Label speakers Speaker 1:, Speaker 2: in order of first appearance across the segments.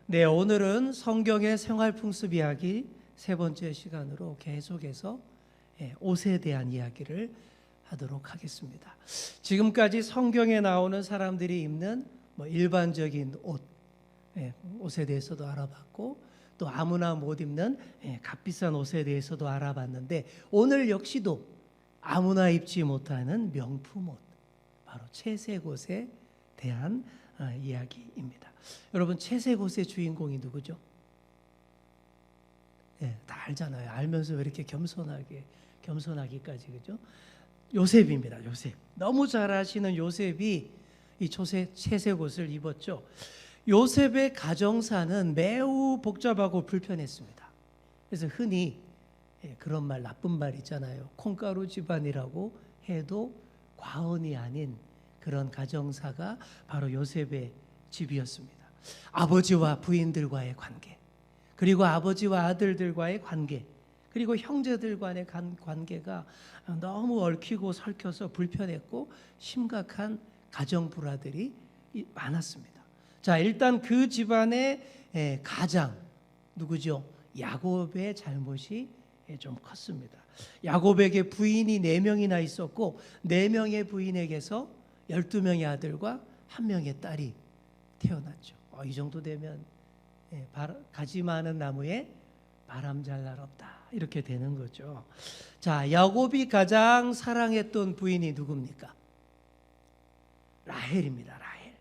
Speaker 1: 네, 오늘은 성경의 생활풍습 이야기 세 번째 시간으로 계속해서 옷에 대한 이야기를 하도록 하겠습니다. 지금까지 성경에 나오는 사람들이 입는 일반적인 옷에 대해서도 알아봤고, 또 아무나 못 입는 값비싼 옷에 대해서도 알아봤는데, 오늘 역시도 아무나 입지 못하는 명품 옷, 바로 채색 옷에 대한 이야기입니다. 여러분, 채색 옷의 주인공이 누구죠? 다 알잖아요. 알면서 왜 이렇게 겸손하기까지, 그죠? 요셉입니다. 요셉. 너무 잘 아시는 요셉이 이 채색 옷을 입었죠. 요셉의 가정사는 매우 복잡하고 불편했습니다. 그래서 흔히 그런 말, 나쁜 말 있잖아요. 콩가루 집안이라고 해도 과언이 아닌 그런 가정사가 바로 요셉의 집이었습니다. 아버지와 부인들과의 관계, 그리고 아버지와 아들들과의 관계, 그리고 형제들 간의 관계가 너무 얽히고 설켜서 불편했고 심각한 가정 불화들이 많았습니다. 자, 일단 그 집안의 가장 누구죠? 야곱의 잘못이 좀 컸습니다. 야곱에게 부인이 4명이나 있었고 4명의 부인에게서 12명의 아들과 1명의 딸이 태어났죠. 이 정도 되면 가지 많은 나무에 바람 잘 날 없다, 이렇게 되는 거죠. 자, 야곱이 가장 사랑했던 부인이 누굽니까? 라헬입니다. 라헬.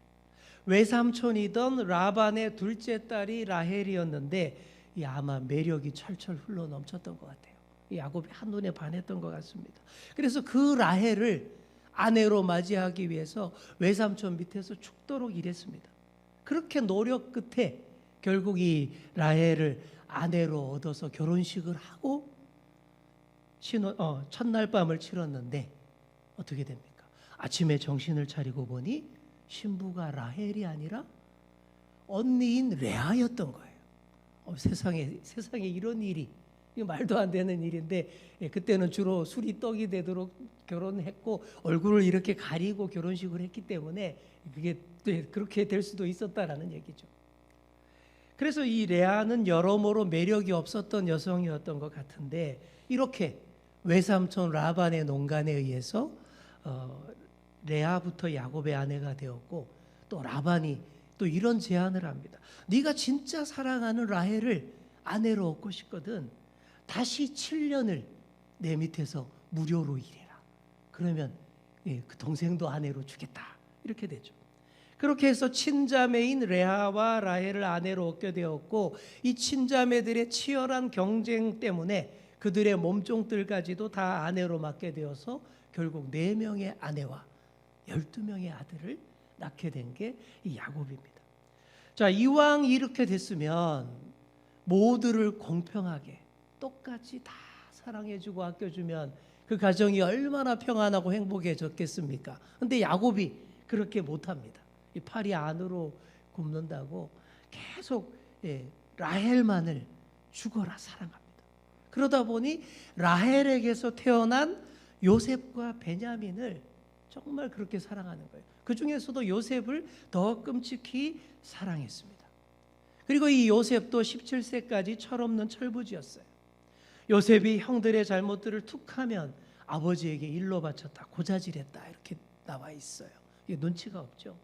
Speaker 1: 외삼촌이던 라반의 둘째 딸이 라헬이었는데 아마 매력이 철철 흘러 넘쳤던 것 같아요. 야곱이 한눈에 반했던 것 같습니다. 그래서 그 라헬을 아내로 맞이하기 위해서 외삼촌 밑에서 죽도록 일했습니다. 그렇게 노력 끝에 결국 이 라헬을 아내로 얻어서 결혼식을 하고 첫날 밤을 치렀는데 어떻게 됩니까? 아침에 정신을 차리고 보니 신부가 라헬이 아니라 언니인 레아였던 거예요. 세상에 이런 일이, 말도 안 되는 일인데, 그때는 주로 술이 떡이 되도록 결혼했고 얼굴을 이렇게 가리고 결혼식을 했기 때문에 그게 그렇게 될 수도 있었다라는 얘기죠. 그래서 이 레아는 여러모로 매력이 없었던 여성이었던 것 같은데, 이렇게 외삼촌 라반의 농간에 의해서 레아부터 야곱의 아내가 되었고, 또 라반이 또 이런 제안을 합니다. 네가 진짜 사랑하는 라헬을 아내로 얻고 싶거든. 다시 7년을 내 밑에서 무료로 일해라. 그러면 그 동생도 아내로 주겠다. 이렇게 되죠. 그렇게 해서 친자매인 레아와 라헬을 아내로 얻게 되었고, 이 친자매들의 치열한 경쟁 때문에 그들의 몸종들까지도 다 아내로 맡게 되어서 결국 4명의 아내와 12명의 아들을 낳게 된 게 이 야곱입니다. 자, 이왕 이렇게 됐으면 모두를 공평하게 똑같이 다 사랑해주고 아껴주면 그 가정이 얼마나 평안하고 행복해졌겠습니까? 근데 야곱이 그렇게 못합니다. 이 팔이 안으로 굽는다고 계속 라헬만을 죽어라 사랑합니다. 그러다 보니 라헬에게서 태어난 요셉과 베냐민을 정말 그렇게 사랑하는 거예요. 그 중에서도 요셉을 더 끔찍히 사랑했습니다. 그리고 이 요셉도 17세까지 철없는 철부지였어요. 요셉이 형들의 잘못들을 툭하면 아버지에게 일로 바쳤다, 고자질했다, 이렇게 나와 있어요. 이게 눈치가 없죠.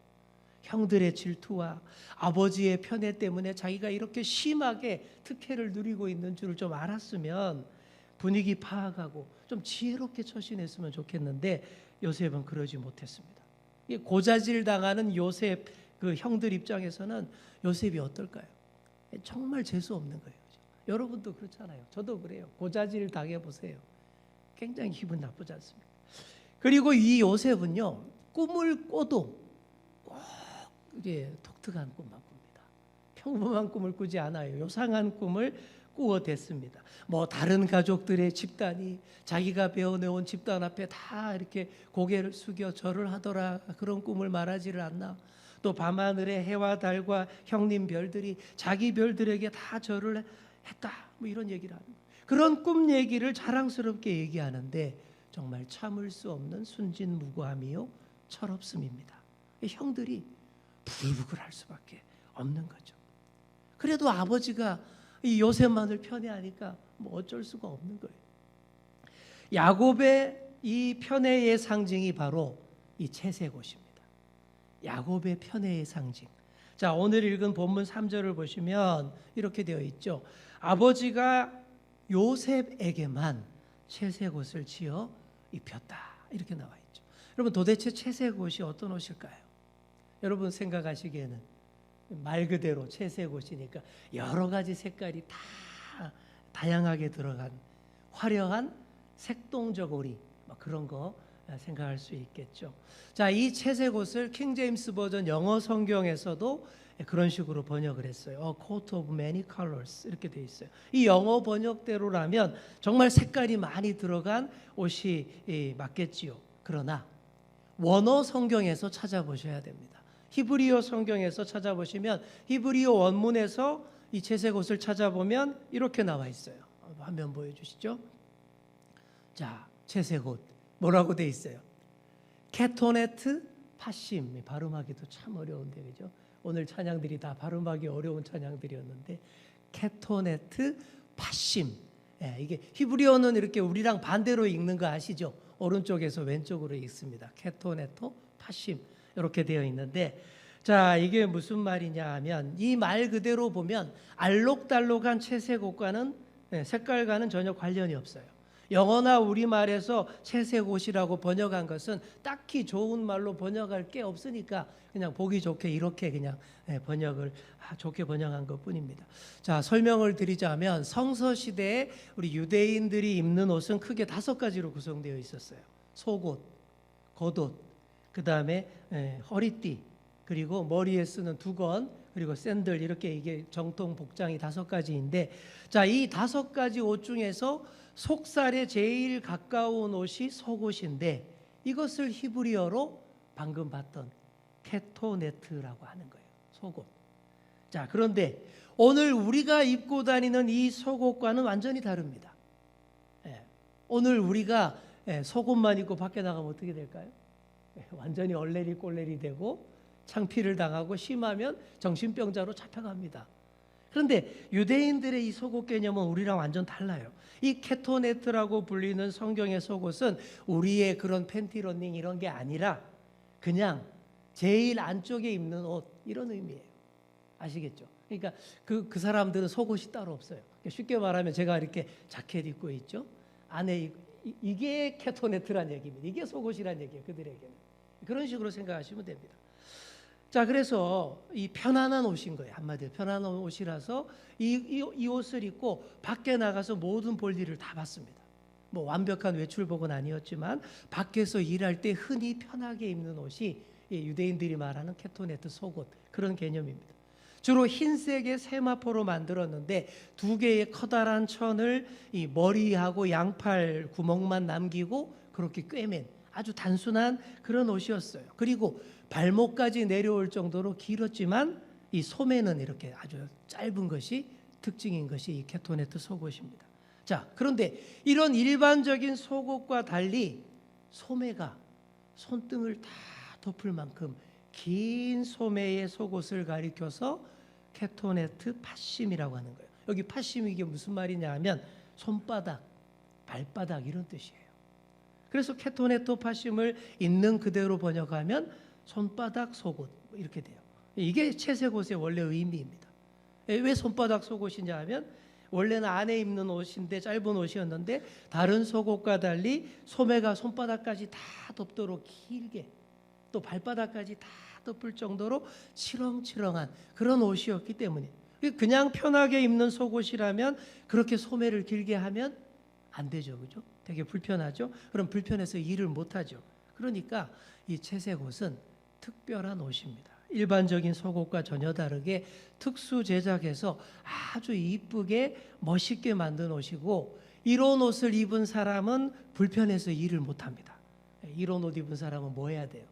Speaker 1: 형들의 질투와 아버지의 편애 때문에 자기가 이렇게 심하게 특혜를 누리고 있는 줄을 좀 알았으면 분위기 파악하고 좀 지혜롭게 처신했으면 좋겠는데, 요셉은 그러지 못했습니다. 고자질 당하는 요셉 그 형들 입장에서는 요셉이 어떨까요? 정말 재수 없는 거예요. 여러분도 그렇잖아요. 저도 그래요. 고자질 당해보세요. 굉장히 기분 나쁘지 않습니까? 그리고 이 요셉은요, 꿈을 꿔도 꼭 독특한 꿈만 꿉니다. 평범한 꿈을 꾸지 않아요. 요상한 꿈을 꾸어댔습니다. 다른 가족들의 집단이 자기가 배워내온 집단 앞에 다 이렇게 고개를 숙여 절을 하더라, 그런 꿈을 말하지를 않나. 또 밤하늘의 해와 달과 형님 별들이 자기 별들에게 다 절을 했다, 이런 얘기를 하는 거예요. 그런 꿈 얘기를 자랑스럽게 얘기하는데 정말 참을 수 없는 순진무구함이요 철없음입니다. 형들이 부글부글할 수밖에 없는 거죠. 그래도 아버지가 이 요셉만을 편애하니까 뭐 어쩔 수가 없는 거예요. 야곱의 이 편애의 상징이 바로 이 채색옷입니다. 야곱의 편애의 상징. 자, 오늘 읽은 본문 3절을 보시면 이렇게 되어 있죠. 아버지가 요셉에게만 채색옷을 지어 입혔다. 이렇게 나와 있죠. 여러분, 도대체 채색옷이 어떤 옷일까요? 여러분 생각하시기에는 말 그대로 채색옷이니까 여러 가지 색깔이 다 다양하게 들어간 화려한 색동적 오리, 그런 거 생각할 수 있겠죠. 자, 이 채색옷을 킹 제임스 버전 영어 성경에서도 그런 식으로 번역을 했어요. A coat of many colors 이렇게 돼 있어요. 이 영어 번역대로라면 정말 색깔이 많이 들어간 옷이 맞겠지요. 그러나 원어 성경에서 찾아보셔야 됩니다. 히브리어 성경에서 찾아보시면 히브리어 원문에서 이 채색옷을 찾아보면 이렇게 나와 있어요. 화면 보여주시죠. 자, 채색옷 뭐라고 돼 있어요? 케토네트 파심. 발음하기도 참 어려운데, 그죠? 오늘 찬양들이 다 발음하기 어려운 찬양들이었는데 케토네트 파심. 이게 히브리어는 이렇게 우리랑 반대로 읽는 거 아시죠? 오른쪽에서 왼쪽으로 읽습니다. 케토네토 파심 이렇게 되어 있는데, 자, 이게 무슨 말이냐 하면 이 말 그대로 보면 알록달록한 채색옷과는 색깔과는 전혀 관련이 없어요. 영어나 우리말에서 채색옷이라고 번역한 것은 딱히 좋은 말로 번역할 게 없으니까 그냥 보기 좋게 이렇게 그냥 번역을 좋게 번역한 것뿐입니다. 자, 설명을 드리자면 성서 시대에 우리 유대인들이 입는 옷은 크게 5가지로 구성되어 있었어요. 속옷, 겉옷, 그 다음에 허리띠, 그리고 머리에 쓰는 두건, 그리고 샌들, 이렇게 이게 정통 복장이 5가지인데, 자, 이 5가지 옷 중에서 속살에 제일 가까운 옷이 속옷인데 이것을 히브리어로 방금 봤던 케토네트라고 하는 거예요. 속옷. 자, 그런데 오늘 우리가 입고 다니는 이 속옷과는 완전히 다릅니다. 오늘 우리가 속옷만 입고 밖에 나가면 어떻게 될까요? 완전히 얼레리 꼴레리 되고 창피를 당하고 심하면 정신병자로 잡혀갑니다. 그런데 유대인들의 이 속옷 개념은 우리랑 완전 달라요. 이 케토네트라고 불리는 성경의 속옷은 우리의 그런 팬티 러닝 이런 게 아니라 그냥 제일 안쪽에 입는 옷, 이런 의미예요. 아시겠죠? 그러니까 그 사람들은 속옷이 따로 없어요. 쉽게 말하면 제가 이렇게 자켓 입고 있죠. 안에 이게 케토네트란 얘기입니다. 이게 속옷이란 얘기예요. 그들에게는. 그런 식으로 생각하시면 됩니다. 자, 그래서 이 편안한 옷인 거예요. 한마디로 편안한 옷이라서 이 옷을 입고 밖에 나가서 모든 볼일을 다 받습니다. 뭐 완벽한 외출복은 아니었지만 밖에서 일할 때 흔히 편하게 입는 옷이 유대인들이 말하는 케토네트 속옷, 그런 개념입니다. 주로 흰색의 세마포로 만들었는데 2개의 커다란 천을 이 머리하고 양팔 구멍만 남기고 그렇게 꿰맨 아주 단순한 그런 옷이었어요. 그리고 발목까지 내려올 정도로 길었지만 이 소매는 이렇게 아주 짧은 것이 특징인 것이 이 케토네트 속옷입니다. 자, 그런데 이런 일반적인 속옷과 달리 소매가 손등을 다 덮을 만큼 긴 소매의 속옷을 가리켜서 케토네트 파심이라고 하는 거예요. 여기 파심, 이게 무슨 말이냐 하면 손바닥, 발바닥 이런 뜻이에요. 그래서 케토네트 파심을 있는 그대로 번역하면 손바닥 속옷 이렇게 돼요. 이게 채색옷의 원래 의미입니다. 왜 손바닥 속옷이냐 하면 원래는 안에 입는 옷인데 짧은 옷이었는데 다른 속옷과 달리 소매가 손바닥까지 다 덮도록 길게, 또 발바닥까지 다 덮을 정도로 치렁치렁한 그런 옷이었기 때문에, 그냥 편하게 입는 속옷이라면 그렇게 소매를 길게 하면 안 되죠. 그죠? 되게 불편하죠. 그럼 불편해서 일을 못 하죠. 그러니까 이 채색옷은 특별한 옷입니다. 일반적인 속옷과 전혀 다르게 특수 제작해서 아주 이쁘게 멋있게 만든 옷이고, 이런 옷을 입은 사람은 불편해서 일을 못 합니다. 이런 옷 입은 사람은 뭐 해야 돼요?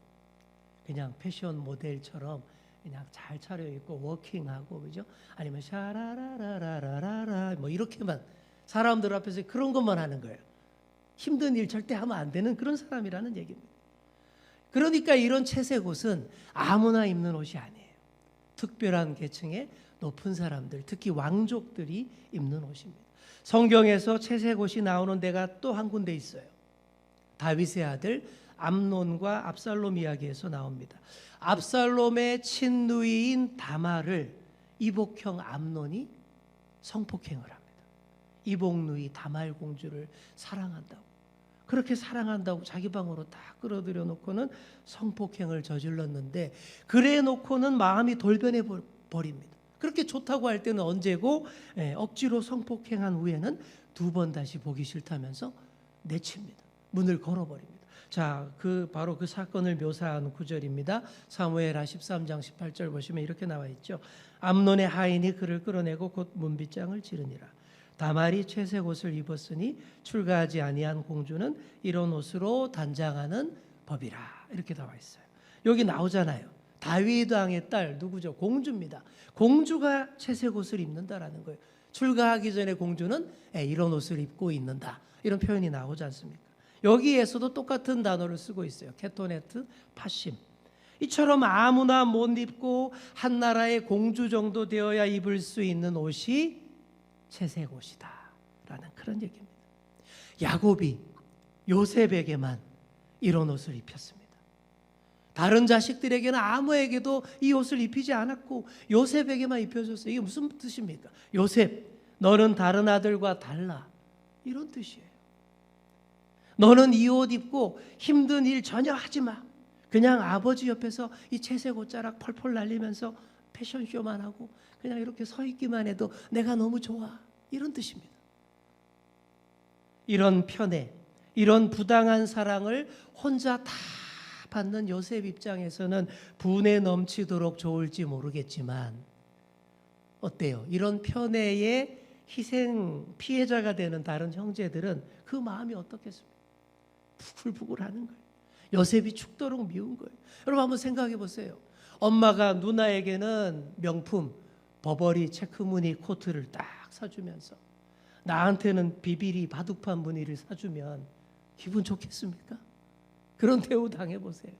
Speaker 1: 그냥 패션 모델처럼 그냥 잘 차려입고 워킹하고, 그죠? 아니면 샤라라라라라라 뭐 이렇게만 사람들 앞에서 그런 것만 하는 거예요. 힘든 일 절대 하면 안 되는 그런 사람이라는 얘기입니다. 그러니까 이런 채색옷은 아무나 입는 옷이 아니에요. 특별한 계층의 높은 사람들, 특히 왕족들이 입는 옷입니다. 성경에서 채색 옷이 나오는 데가 또 한 군데 있어요. 다윗의 아들 암논과 압살롬 이야기에서 나옵니다. 압살롬의 친누이인 다말을 이복형 암논이 성폭행을 합니다. 이복누이 다말 공주를 사랑한다고, 그렇게 사랑한다고 자기 방으로 딱 끌어들여 놓고는 성폭행을 저질렀는데, 그래 놓고는 마음이 돌변해 버립니다. 그렇게 좋다고 할 때는 언제고, 억지로 성폭행한 후에는 두 번 다시 보기 싫다면서 내칩니다. 문을 걸어버립니다. 자, 바로 그 사건을 묘사한 구절입니다. 사무엘하 13장 18절 보시면 이렇게 나와 있죠. 암논의 하인이 그를 끌어내고 곧 문빗장을 지르니라. 다말이 채색 옷을 입었으니 출가하지 아니한 공주는 이런 옷으로 단장하는 법이라. 이렇게 나와 있어요. 여기 나오잖아요. 다윗 왕의 딸 누구죠? 공주입니다. 공주가 채색 옷을 입는다라는 거예요. 출가하기 전에 공주는 이런 옷을 입고 있는다, 이런 표현이 나오지 않습니까? 여기에서도 똑같은 단어를 쓰고 있어요. 케토네트, 파심. 이처럼 아무나 못 입고 한 나라의 공주 정도 되어야 입을 수 있는 옷이 채색 옷이다 라는 그런 얘기입니다. 야곱이 요셉에게만 이런 옷을 입혔습니다. 다른 자식들에게는 아무에게도 이 옷을 입히지 않았고 요셉에게만 입혀줬어요. 이게 무슨 뜻입니까? 요셉, 너는 다른 아들과 달라, 이런 뜻이에요. 너는 이 옷 입고 힘든 일 전혀 하지 마. 그냥 아버지 옆에서 이 채색 옷자락 펄펄 날리면서 패션쇼만 하고 그냥 이렇게 서 있기만 해도 내가 너무 좋아, 이런 뜻입니다. 이런 편애, 이런 부당한 사랑을 혼자 다 받는 요셉 입장에서는 분에 넘치도록 좋을지 모르겠지만 어때요? 이런 편애의 희생 피해자가 되는 다른 형제들은 그 마음이 어떻겠습니까? 부글부글하는 거예요. 요셉이 죽도록 미운 거예요. 여러분 한번 생각해 보세요. 엄마가 누나에게는 명품 버버리 체크무늬 코트를 딱 사주면서 나한테는 비비리 바둑판 무늬를 사주면 기분 좋겠습니까? 그런 대우 당해보세요.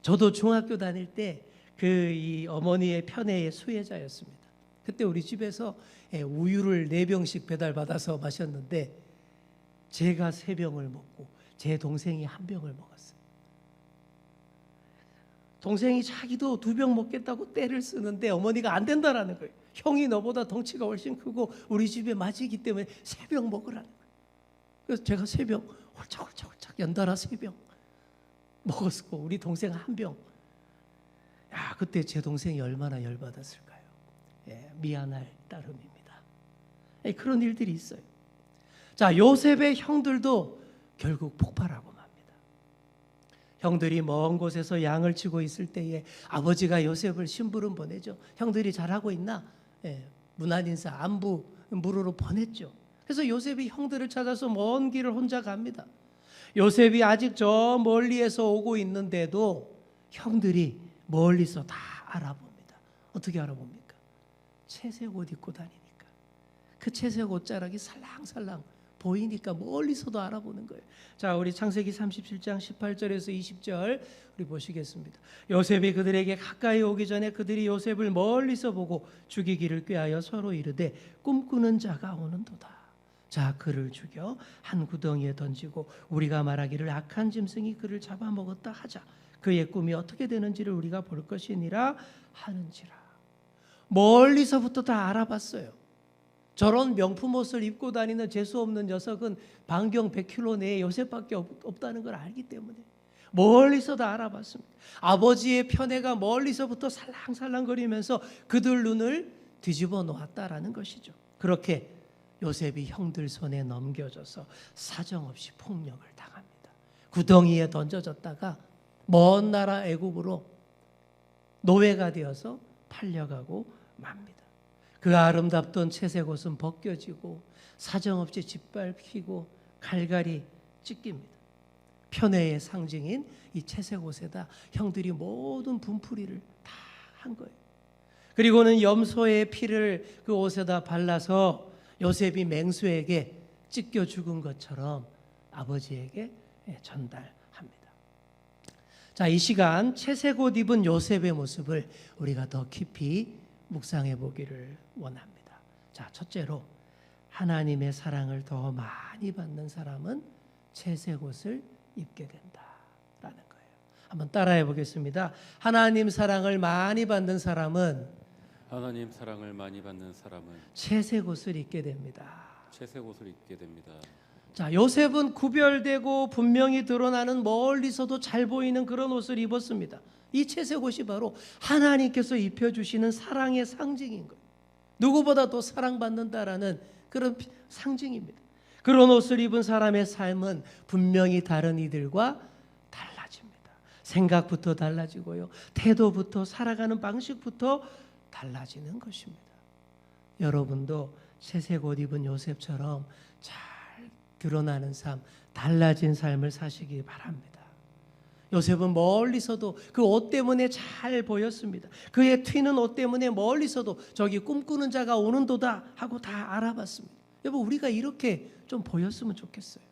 Speaker 1: 저도 중학교 다닐 때 이 어머니의 편애의 수혜자였습니다. 그때 우리 집에서 우유를 4병씩 배달받아서 마셨는데 제가 3병을 먹고 제 동생이 1병을 먹었어요. 동생이 자기도 2병 먹겠다고 떼를 쓰는데 어머니가 안 된다라는 거예요. 형이 너보다 덩치가 훨씬 크고 우리 집에 맞이기 때문에 3병 먹으라는 거예요. 그래서 제가 3병 홀짝홀짝 연달아 3병 먹었고 우리 동생 1병. 야, 그때 제 동생이 얼마나 열받았을까요? 미안할 따름입니다. 그런 일들이 있어요. 자, 요셉의 형들도 결국 폭발하고 맙니다. 형들이 먼 곳에서 양을 치고 있을 때에 아버지가 요셉을 심부름 보내죠. 형들이 잘하고 있나? 문안 인사 안부 물으러 보냈죠. 그래서 요셉이 형들을 찾아서 먼 길을 혼자 갑니다. 요셉이 아직 저 멀리에서 오고 있는데도 형들이 멀리서 다 알아봅니다. 어떻게 알아봅니까? 채색 옷 입고 다니니까. 그 채색 옷자락이 살랑살랑 보이니까 멀리서도 알아보는 거예요. 자, 우리 창세기 37장 18절에서 20절 우리 보시겠습니다. 요셉이 그들에게 가까이 오기 전에 그들이 요셉을 멀리서 보고 죽이기를 꾀하여 서로 이르되 꿈꾸는 자가 오는도다. 자, 그를 죽여 한 구덩이에 던지고 우리가 말하기를 악한 짐승이 그를 잡아먹었다 하자. 그의 꿈이 어떻게 되는지를 우리가 볼 것이니라 하는지라. 멀리서부터 다 알아봤어요. 저런 명품 옷을 입고 다니는 재수없는 녀석은 반경 100km 내에 요셉밖에 없다는 걸 알기 때문에 멀리서 다 알아봤습니다. 아버지의 편애가 멀리서부터 살랑살랑거리면서 그들 눈을 뒤집어 놓았다라는 것이죠. 그렇게 요셉이 형들 손에 넘겨져서 사정없이 폭력을 당합니다. 구덩이에 던져졌다가 먼 나라 애굽으로 노예가 되어서 팔려가고 맙니다. 그 아름답던 채색 옷은 벗겨지고 사정없이 짓밟히고 갈갈이 찢깁니다. 편애의 상징인 이 채색 옷에다 형들이 모든 분풀이를 다 한 거예요. 그리고는 염소의 피를 그 옷에다 발라서 요셉이 맹수에게 찢겨 죽은 것처럼 아버지에게 전달합니다. 자, 이 시간 채색 옷 입은 요셉의 모습을 우리가 더 깊이 묵상해 보기를 원합니다. 자, 첫째로 하나님의 사랑을 더 많이 받는 사람은 채색 옷을 입게 된다라는 거예요. 한번 따라해 보겠습니다. 하나님 사랑을 많이 받는 사람은
Speaker 2: 하나님 사랑을 많이 받는 사람은
Speaker 1: 채색 옷을 입게 됩니다.
Speaker 2: 채색 옷을 입게 됩니다.
Speaker 1: 자, 요셉은 구별되고 분명히 드러나는 멀리서도 잘 보이는 그런 옷을 입었습니다. 이 채색 옷이 바로 하나님께서 입혀주시는 사랑의 상징인 거예요. 누구보다 더 사랑받는다라는 그런 상징입니다. 그런 옷을 입은 사람의 삶은 분명히 다른 이들과 달라집니다. 생각부터 달라지고요, 태도부터, 살아가는 방식부터 달라지는 것입니다. 여러분도 채색 옷 입은 요셉처럼 잘 드러나는 삶, 달라진 삶을 사시기 바랍니다. 요셉은 멀리서도 그 옷 때문에 잘 보였습니다. 그의 튀는 옷 때문에 멀리서도 저기 꿈꾸는 자가 오는도다 하고 다 알아봤습니다. 여러분, 우리가 이렇게 좀 보였으면 좋겠어요.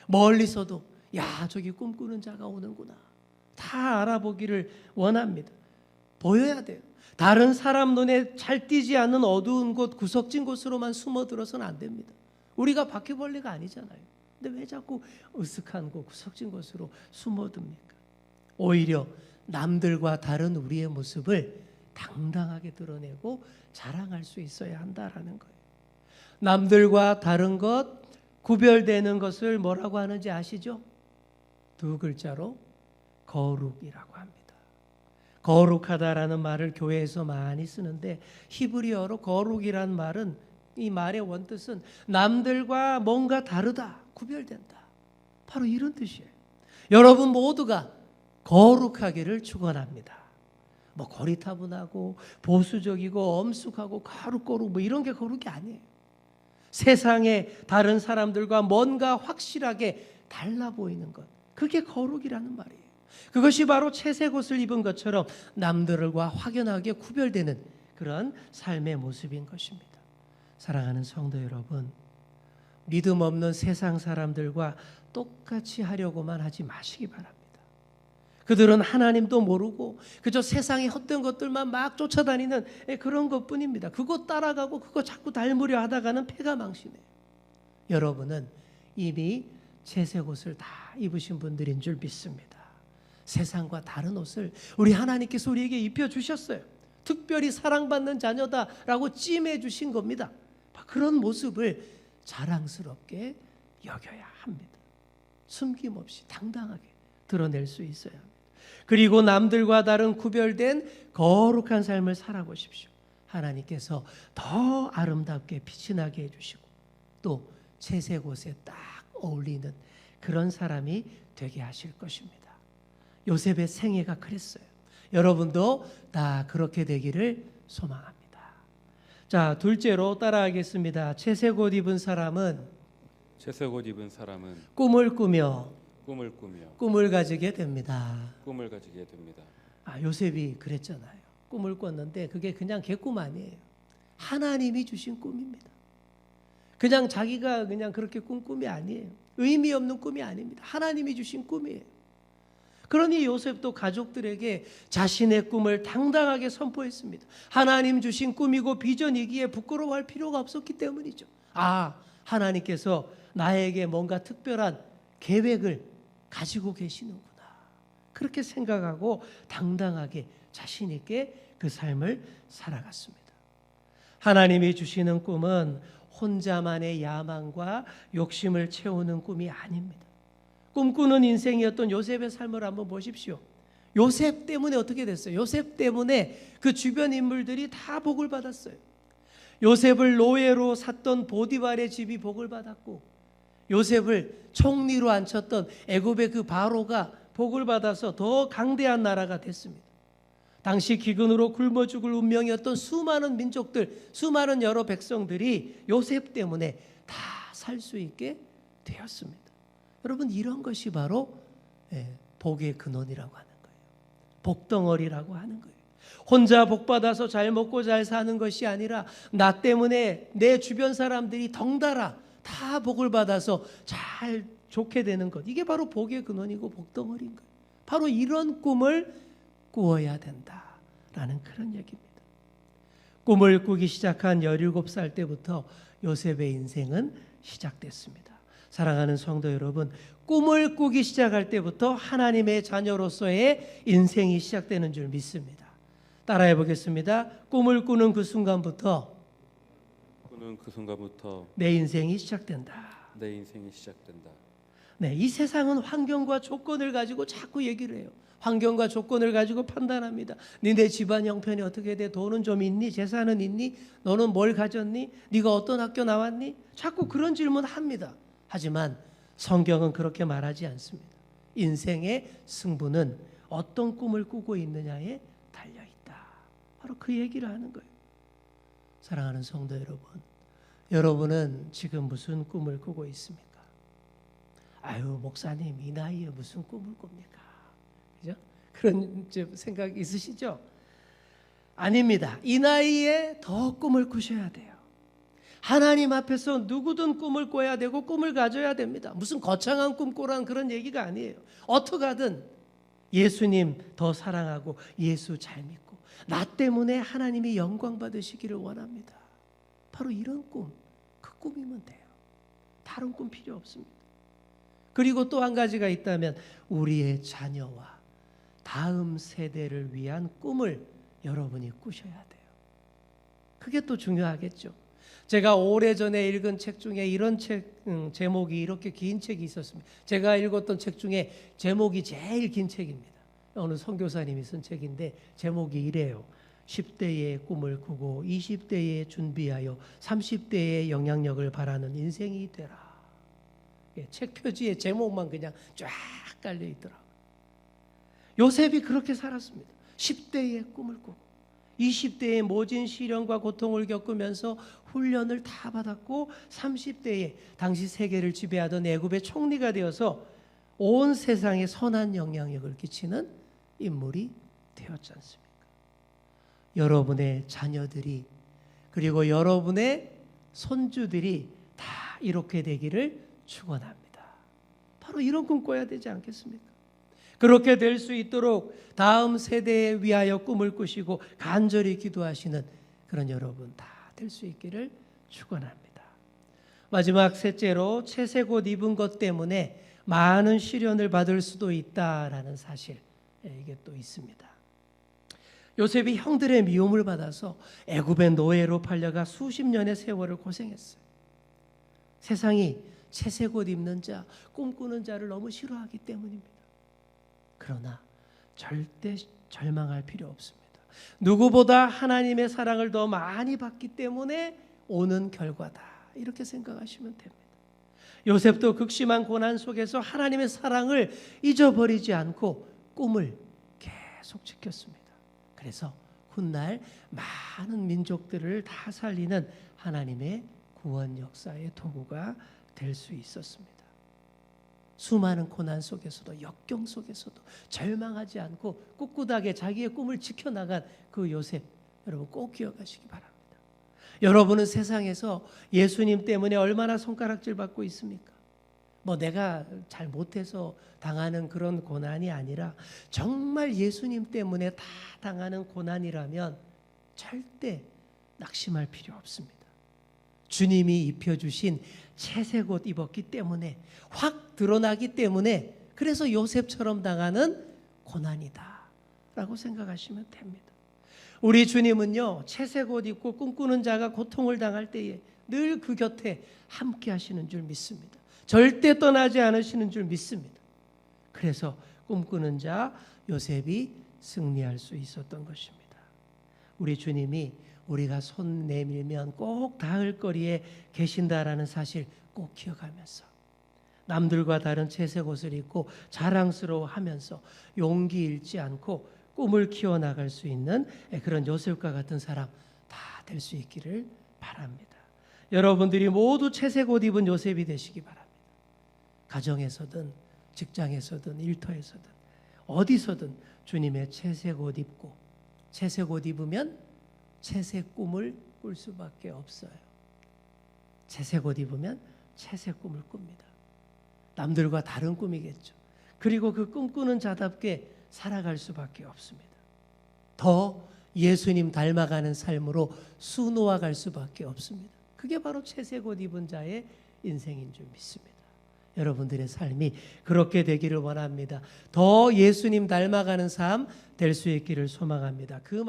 Speaker 1: 멀리서도 야, 저기 꿈꾸는 자가 오는구나, 다 알아보기를 원합니다. 보여야 돼요. 다른 사람 눈에 잘 띄지 않는 어두운 곳, 구석진 곳으로만 숨어들어서는 안 됩니다. 우리가 바퀴벌레가 아니잖아요. 근데 왜 자꾸 으슥한 곳, 구석진 곳으로 숨어듭니까? 오히려 남들과 다른 우리의 모습을 당당하게 드러내고 자랑할 수 있어야 한다라는 거예요. 남들과 다른 것, 구별되는 것을 뭐라고 하는지 아시죠? 두 글자로 거룩이라고 합니다. 거룩하다라는 말을 교회에서 많이 쓰는데, 히브리어로 거룩이란 말은, 이 말의 원뜻은 남들과 뭔가 다르다, 구별된다, 바로 이런 뜻이에요. 여러분 모두가 거룩하기를 축원합니다. 뭐 고리타분하고 보수적이고 엄숙하고 거룩거룩 뭐 이런 게 거룩이 아니에요. 세상에 다른 사람들과 뭔가 확실하게 달라 보이는 것, 그게 거룩이라는 말이에요. 그것이 바로 채색 옷을 입은 것처럼 남들과 확연하게 구별되는 그런 삶의 모습인 것입니다. 사랑하는 성도 여러분, 믿음 없는 세상 사람들과 똑같이 하려고만 하지 마시기 바랍니다. 그들은 하나님도 모르고 그저 세상의 헛된 것들만 막 쫓아다니는 그런 것뿐입니다. 그거 따라가고 그거 자꾸 닮으려 하다가는 패가 망신해요. 여러분은 이미 채색 옷을 다 입으신 분들인 줄 믿습니다. 세상과 다른 옷을 우리 하나님께서 우리에게 입혀주셨어요. 특별히 사랑받는 자녀다라고 찜해 주신 겁니다. 그런 모습을 자랑스럽게 여겨야 합니다. 숨김없이 당당하게 드러낼 수 있어야 합니다. 그리고 남들과 다른 구별된 거룩한 삶을 살아보십시오. 하나님께서 더 아름답게 빛이 나게 해주시고 또 채색 옷에 딱 어울리는 그런 사람이 되게 하실 것입니다. 요셉의 생애가 그랬어요. 여러분도 다 그렇게 되기를 소망합니다. 자, 둘째로 따라하겠습니다. 채색 옷 입은 사람은 꿈을 꾸며 꿈을 가지게 됩니다.
Speaker 2: 꿈을 가지게 됩니다.
Speaker 1: 요셉이 그랬잖아요. 꿈을 꿨는데 그게 그냥 개꿈 아니에요. 하나님이 주신 꿈입니다. 그냥 자기가 그냥 그렇게 꾼 꿈이 아니에요. 의미 없는 꿈이 아닙니다. 하나님이 주신 꿈이에요. 그러니 요셉도 가족들에게 자신의 꿈을 당당하게 선포했습니다. 하나님 주신 꿈이고 비전이기에 부끄러워할 필요가 없었기 때문이죠. 하나님께서 나에게 뭔가 특별한 계획을 가지고 계시는구나, 그렇게 생각하고 당당하게 자신 있게 그 삶을 살아갔습니다. 하나님이 주시는 꿈은 혼자만의 야망과 욕심을 채우는 꿈이 아닙니다. 꿈꾸는 인생이었던 요셉의 삶을 한번 보십시오. 요셉 때문에 어떻게 됐어요? 요셉 때문에 그 주변 인물들이 다 복을 받았어요. 요셉을 노예로 샀던 보디발의 집이 복을 받았고, 요셉을 총리로 앉혔던 애굽의 그 바로가 복을 받아서 더 강대한 나라가 됐습니다. 당시 기근으로 굶어 죽을 운명이었던 수많은 민족들, 수많은 여러 백성들이 요셉 때문에 다 살 수 있게 되었습니다. 여러분, 이런 것이 바로 복의 근원이라고 하는 거예요. 복덩어리라고 하는 거예요. 혼자 복받아서 잘 먹고 잘 사는 것이 아니라 나 때문에 내 주변 사람들이 덩달아 다 복을 받아서 잘 좋게 되는 것, 이게 바로 복의 근원이고 복덩어리인 거예요. 바로 이런 꿈을 꾸어야 된다라는 그런 얘기입니다. 꿈을 꾸기 시작한 17살 때부터 요셉의 인생은 시작됐습니다. 사랑하는 성도 여러분, 꿈을 꾸기 시작할 때부터 하나님의 자녀로서의 인생이 시작되는 줄 믿습니다. 따라해 보겠습니다. 꿈을 꾸는 그 순간부터 내 인생이 시작된다.
Speaker 2: 내 인생이 시작된다.
Speaker 1: 네, 이 세상은 환경과 조건을 가지고 자꾸 얘기를 해요. 환경과 조건을 가지고 판단합니다. 니네 집안 형편이 어떻게 돼? 돈은 좀 있니? 재산은 있니? 너는 뭘 가졌니? 네가 어떤 학교 나왔니? 자꾸 그런 질문합니다. 하지만 성경은 그렇게 말하지 않습니다. 인생의 승부는 어떤 꿈을 꾸고 있느냐에 달려있다. 바로 그 얘기를 하는 거예요. 사랑하는 성도 여러분, 여러분은 지금 무슨 꿈을 꾸고 있습니까? 아유, 목사님 이 나이에 무슨 꿈을 꿉니까? 그죠? 그런 생각 있으시죠? 아닙니다. 이 나이에 더 꿈을 꾸셔야 돼요. 하나님 앞에서 누구든 꿈을 꿔야 되고 꿈을 가져야 됩니다. 무슨 거창한 꿈 꾸라는 그런 얘기가 아니에요. 어떻게 하든 예수님 더 사랑하고 예수 잘 믿고 나 때문에 하나님이 영광 받으시기를 원합니다. 바로 이런 꿈, 그 꿈이면 돼요. 다른 꿈 필요 없습니다. 그리고 또 한 가지가 있다면 우리의 자녀와 다음 세대를 위한 꿈을 여러분이 꾸셔야 돼요. 그게 또 중요하겠죠. 제가 오래전에 읽은 책 중에 이런 책 제목이 이렇게 긴 책이 있었습니다. 제가 읽었던 책 중에 제목이 제일 긴 책입니다. 어느 선교사님이 쓴 책인데 제목이 이래요. 10대의 꿈을 꾸고 20대에 준비하여 30대의 영향력을 바라는 인생이 되라. 책 표지에 제목만 그냥 쫙 깔려 있더라고요. 요셉이 그렇게 살았습니다. 10대의 꿈을 꾸고 20대의 모진 시련과 고통을 겪으면서 훈련을 다 받았고 30대에 당시 세계를 지배하던 애굽의 총리가 되어서 온 세상에 선한 영향력을 끼치는 인물이 되었지 않습니까? 여러분의 자녀들이 그리고 여러분의 손주들이 다 이렇게 되기를 축원합니다. 바로 이런 꿈 꿔야 되지 않겠습니까? 그렇게 될 수 있도록 다음 세대에 위하여 꿈을 꾸시고 간절히 기도하시는 그런 여러분 다 될 수 있기를 축원합니다. 마지막 셋째로 채색 옷 입은 것 때문에 많은 시련을 받을 수도 있다라는 사실, 이게 또 있습니다. 요셉이 형들의 미움을 받아서 애굽의 노예로 팔려가 수십 년의 세월을 고생했어요. 세상이 채색 옷 입는 자, 꿈꾸는 자를 너무 싫어하기 때문입니다. 그러나 절대 절망할 필요 없습니다. 누구보다 하나님의 사랑을 더 많이 받기 때문에 오는 결과다. 이렇게 생각하시면 됩니다. 요셉도 극심한 고난 속에서 하나님의 사랑을 잊어버리지 않고 꿈을 계속 지켰습니다. 그래서 훗날 많은 민족들을 다 살리는 하나님의 구원 역사의 도구가 될 수 있었습니다. 수많은 고난 속에서도 역경 속에서도 절망하지 않고 꿋꿋하게 자기의 꿈을 지켜나간 그 요셉, 여러분 꼭 기억하시기 바랍니다. 여러분은 세상에서 예수님 때문에 얼마나 손가락질 받고 있습니까? 뭐 내가 잘 못해서 당하는 그런 고난이 아니라 정말 예수님 때문에 다 당하는 고난이라면 절대 낙심할 필요 없습니다. 주님이 입혀주신 채색 옷 입었기 때문에 확 드러나기 때문에 그래서 요셉처럼 당하는 고난이다 라고 생각하시면 됩니다. 우리 주님은요 채색 옷 입고 꿈꾸는 자가 고통을 당할 때에 늘 그 곁에 함께 하시는 줄 믿습니다. 절대 떠나지 않으시는 줄 믿습니다. 그래서 꿈꾸는 자 요셉이 승리할 수 있었던 것입니다. 우리 주님이 우리가 손 내밀면 꼭 닿을 거리에 계신다라는 사실 꼭 기억하면서 남들과 다른 채색 옷을 입고 자랑스러워하면서 용기 잃지 않고 꿈을 키워나갈 수 있는 그런 요셉과 같은 사람 다 될 수 있기를 바랍니다. 여러분들이 모두 채색 옷 입은 요셉이 되시기 바랍니다. 가정에서든 직장에서든 일터에서든 어디서든 주님의 채색 옷 입고 채색 옷 입으면 채색 꿈을 꿀 수밖에 없어요. 채색 옷 입으면 채색 꿈을 꿉니다. 남들과 다른 꿈이겠죠. 그리고 그 꿈꾸는 자답게 살아갈 수밖에 없습니다. 더 예수님 닮아가는 삶으로 수놓아 갈 수밖에 없습니다. 그게 바로 채색 옷 입은 자의 인생인 줄 믿습니다. 여러분들의 삶이 그렇게 되기를 원합니다. 더 예수님 닮아가는 삶 될 수 있기를 소망합니다. 그 마음